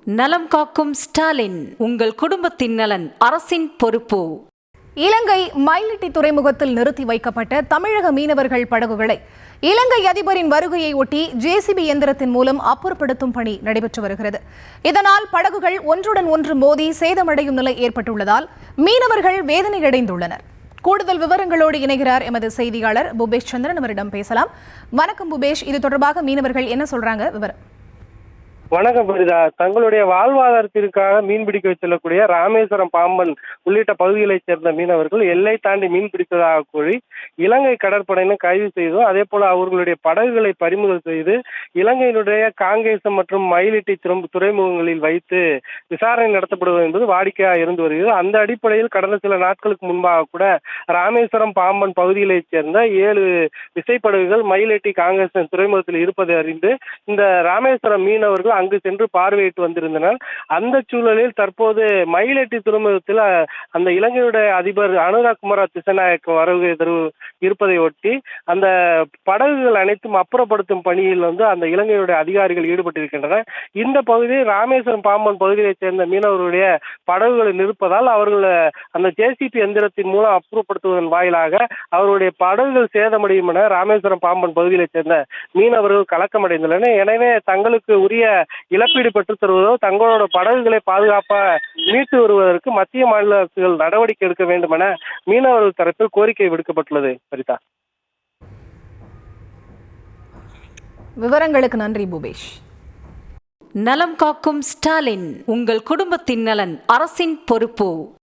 நலம் காக்கும் ஸ்டாலின், உங்கள் குடும்பத்தின் நலன் அரசின் பொறுப்பு. இலங்கை மயிலிட்டி துறைமுகத்தில் நிறுத்தி வைக்கப்பட்ட தமிழக மீனவர்கள் படகுகளை இலங்கை அதிபரின் வருகையை ஒட்டி ஜேசிபி இயந்திரத்தின் மூலம் அப்புறப்படுத்தும் பணி நடைபெற்று வருகிறது. இதனால் படகுகள் ஒன்றுடன் ஒன்று மோதி சேதமடையும் நிலை ஏற்பட்டுள்ளதால் மீனவர்கள் வேதனையடைந்துள்ளனர். கூடுதல் விவரங்களோடு இணைகிறார் எமது செய்தியாளர் புபேஷ் சந்திரன். அவரிடம் பேசலாம். வணக்கம் புபேஷ், இது தொடர்பாக மீனவர்கள் என்ன சொல்றாங்க? விவரம். வணக்கம் பரிதா. தங்களுடைய வாழ்வாதாரத்திற்காக மீன் பிடிக்க செல்லக்கூடிய ராமேஸ்வரம், பாம்பன் உள்ளிட்ட பகுதிகளைச் சேர்ந்த மீனவர்கள் எல்லை தாண்டி மீன் பிடித்ததாக கூறி இலங்கை கடற்படையினர் கைது செய்தோம். அதே போல அவர்களுடைய படகுகளை பறிமுதல் செய்து இலங்கையினுடைய காங்கேசம் மற்றும் மயிலிட்டி துறைமுகங்களில் வைத்து விசாரணை நடத்தப்படுவது என்பது வாடிக்கையாக இருந்து வருகிறது. அந்த அடிப்படையில் கடந்த சில நாட்களுக்கு முன்பாக கூட ராமேஸ்வரம், பாம்பன் பகுதிகளைச் சேர்ந்த 7 விசைப்படகுகள் மயிலிட்டி காங்கேசம் துறைமுகத்தில் இருப்பதை அறிந்து இந்த ராமேஸ்வரம் மீனவர்கள் அங்கு சென்று பார்வையிட்டு வந்திருந்தனர். அந்த சூழலில் தற்போது மயிலிட்டி துறைமுகத்தில் அந்த இலங்கையுடைய அதிபர் அனுரகுமார திசாநாயக்க வருகை இருப்பதை ஒட்டி அந்த படகுகள் அனைத்தும் அப்புறப்படுத்தும் பணியில் அந்த இலங்கையுடைய அதிகாரிகள் ஈடுபட்டிருக்கின்றனர். இந்த பகுதி ராமேஸ்வரம், பாம்பன் பகுதியைச் சேர்ந்த மீனவர்களுடைய படகுகளை நிற்பதால் அவர்கள் அந்த ஜேசிபி எந்திரத்தின் மூலம் அப்புறப்படுத்துவதன் வாயிலாக அவருடைய படகுகள் சேதமடையும் என ராமேஸ்வரம், பாம்பன் பகுதியைச் சேர்ந்த மீனவர்கள் கலக்கமடைந்துள்ளனர். எனவே தங்களுக்கு உரிய இழப்பீடு பெற்றுத் தருவதோ தங்களோட படகுகளை பாதுகாப்பாக மீட்டு வருவதற்கு மத்திய மாநில அரசுகள் நடவடிக்கை எடுக்க வேண்டும் என மீனவர்கள் தரப்பில் கோரிக்கை விடுக்கப்பட்டுள்ளது. சரிதா, விவரங்களுக்கு நன்றி புபேஷ். நலம் காக்கும் ஸ்டாலின், உங்கள் குடும்பத்தின் நலன் அரசின் பொறுப்பு.